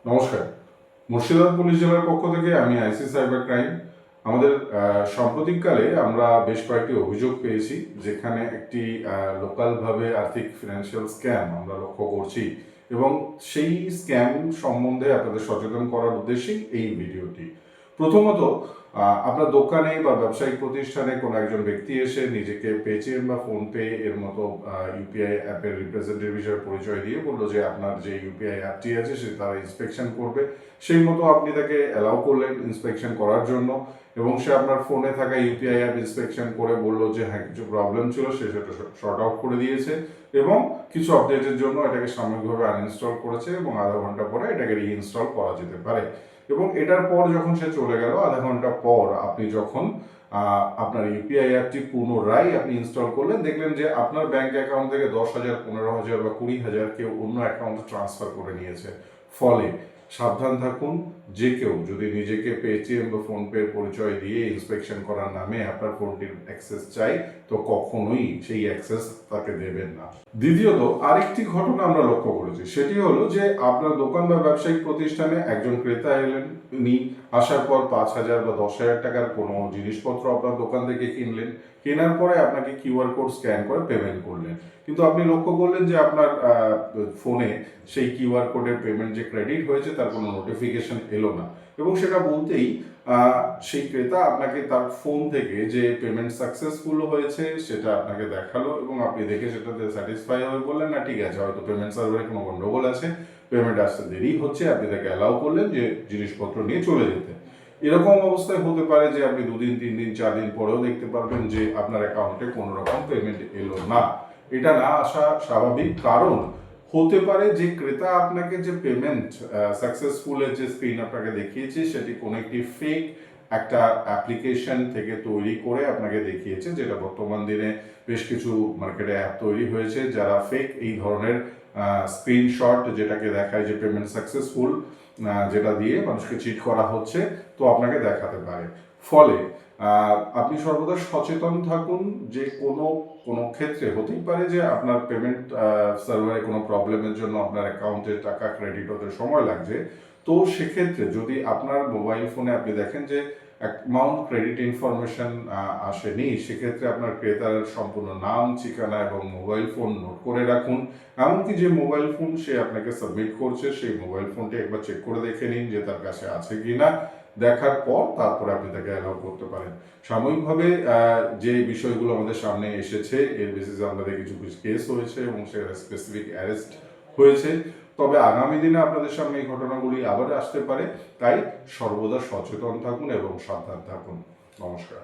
নমস্কার। মুর্শিদাবাদ পুলিশ জেলার পক্ষ থেকে আমি আইসি সাইবার ক্রাইম। আমাদের সাম্প্রতিককালে আমরা বেশ কয়েকটি অভিযোগ পেয়েছি, যেখানে একটি লোকালভাবে আর্থিক ফিনান্সিয়াল স্ক্যাম আমরা লক্ষ্য করছি, এবং সেই স্ক্যাম সম্বন্ধে আপনাদের সচেতন করার উদ্দেশ্যেই এই ভিডিওটি। প্রথমত, আপনার দোকানে বা ব্যবসায়িক প্রতিষ্ঠানে কোনো একজন ব্যক্তি এসে নিজেকে পেটিএম বা ফোনপে এর মতো ইউপিআই অ্যাপের রিপ্রেজেন্টেটিভ হিসেবে পরিচয় দিয়ে বললো যে আপনার যে ইউপিআই অ্যাপটি আছে সে তারা ইন্সপেকশন করবে। সেই মতো আপনি তাকে অ্যালাউ করলেন ইন্সপেকশন করার জন্য, এবং সে আপনার ফোনে থাকা ইউপিআই অ্যাপ ইন্সপেকশন করে বললো যে হ্যাঁ কিছু প্রবলেম ছিল, সে সেটা শর্ট আউট করে দিয়েছে এবং কিছু আপডেটের জন্য এটাকে সাময়িকভাবে আনইনস্টল করেছে, এবং আধা ঘন্টা পরে এটাকে রিইনস্টল করা যেতে পারে। এবং এটার পর যখন সে চলে গেল, আধা ঘন্টা পর আপনি যখন আপনার ইউপিআই অ্যাপটি পুনরায় আপনি ইনস্টল করলেন, দেখলেন যে আপনার ব্যাংক অ্যাকাউন্ট থেকে 10,000, 15,000 বা 20,000 কেউ অন্য অ্যাকাউন্টে ট্রান্সফার করে নিয়েছে। ফলে সাবধান থাকুন, যে কেউ যদি নিজেকে পেটিএম বা ফোনপের পরিচয় দিয়ে ইন্সপেকশন করার নামে আপনার ফোনটির অ্যাক্সেস চাই, তো কখনোই সেই অ্যাক্সেস তাকে দেবেন না। দ্বিতীয়ত, আরেকটি ঘটনা আমরা লক্ষ্য করেছি, সেটি হলো যে আপনার দোকান বা ব্যবসায়িক প্রতিষ্ঠানে একজন ক্রেতা এলেন, উনি আসার পর 5,000 বা 10,000 টাকার কোনো জিনিসপত্র আপনার দোকান থেকে কিনলেন, কেনার পরে আপনাকে কিউআর কোড স্ক্যান করে পেমেন্ট করলেন। কিন্তু আপনি লক্ষ্য করলেন যে আপনার ফোনে সেই কিউআর কোডের পেমেন্ট যে ক্রেডিট হয়েছে তার কোনো নোটিফিকেশন এলো না, এবং সেটা বলতেই সেই ক্রেতা আপনাকে তার ফোন থেকে যে পেমেন্ট সাকসেসফুল হয়েছে সেটা আপনাকে দেখালো, এবং আপনি দেখে সেটাতে স্যাটিসফাই হয়ে বললেন না ঠিক আছে, হয়তো পেমেন্ট সার্ভারে কোনো গন্ডগোল আছে, পেমেন্ট আসতে দেরি হচ্ছে, আপনি তাকে অ্যালাউ করলেন যে জিনিসপত্র নিয়ে চলে যেতে। এরকম অবস্থায় হতে পারে যে আপনি 2 দিন, 3 দিন, 4 দিন পরেও দেখতে পারবেন যে আপনার অ্যাকাউন্টে কোনো রকম পেমেন্ট এলো না। এটা না আসা স্বাভাবিক, কারণ হতে পারে যে ক্রেতা আপনাকে যে পেমেন্ট সাকসেসফুলের যে স্ক্রিন আপনাকে দেখিয়েছে সেটি কোনো একটি ফেক একটা অ্যাপ্লিকেশন থেকে তৈরি করে আপনাকে দেখিয়েছে, যেটা বর্তমান দিনে বেশ কিছু মার্কেটে অ্যাপ তৈরি হয়েছে যারা ফেক এই ধরনের স্ক্রিনশট যেটাকে দেখায় যে পেমেন্ট সাকসেসফুল, যেটা দিয়ে মানুষকে চিট করা হচ্ছে, তো আপনাকে দেখাতে পারে। ফলে আপনি সর্বদা সচেতন থাকুন যে কোনো কোনো ক্ষেত্রে হতেই পারে যে আপনার পেমেন্ট সার্ভারে কোনো প্রবলেমের জন্য আপনার অ্যাকাউন্টে টাকা ক্রেডিট হতে সময় লাগছে। তো সেক্ষেত্রে যদি আপনার মোবাইল ফোনে আপনি দেখেন যে অ্যামাউন্ট ক্রেডিট ইনফরমেশন আসেনি, সেক্ষেত্রে আপনার ক্রেতার সম্পূর্ণ নাম, ঠিকানা এবং মোবাইল ফোন নোট করে রাখুন। এমনকি যে মোবাইল ফোন সে আপনাকে সাবমিট করছে সেই মোবাইল ফোনটি একবার চেক করে দেখে নিন যে তার কাছে আছে কিনা। দেখার পর তারপরে আপনি তাকে অ্যালাউ করতে পারেন। সাময়িকভাবে যে বিষয়গুলো আমাদের সামনে এসেছে এর বেসিসে আমাদের কিছু কিছু কেস হয়েছে এবং সেখানে স্পেসিফিক অ্যারেস্ট হয়েছে। তবে আগামী দিনে আপনাদের সামনে এই ঘটনাগুলি আবার আসতে পারে, তাই সর্বদা সচেতন থাকুন এবং সাবধান থাকুন। নমস্কার।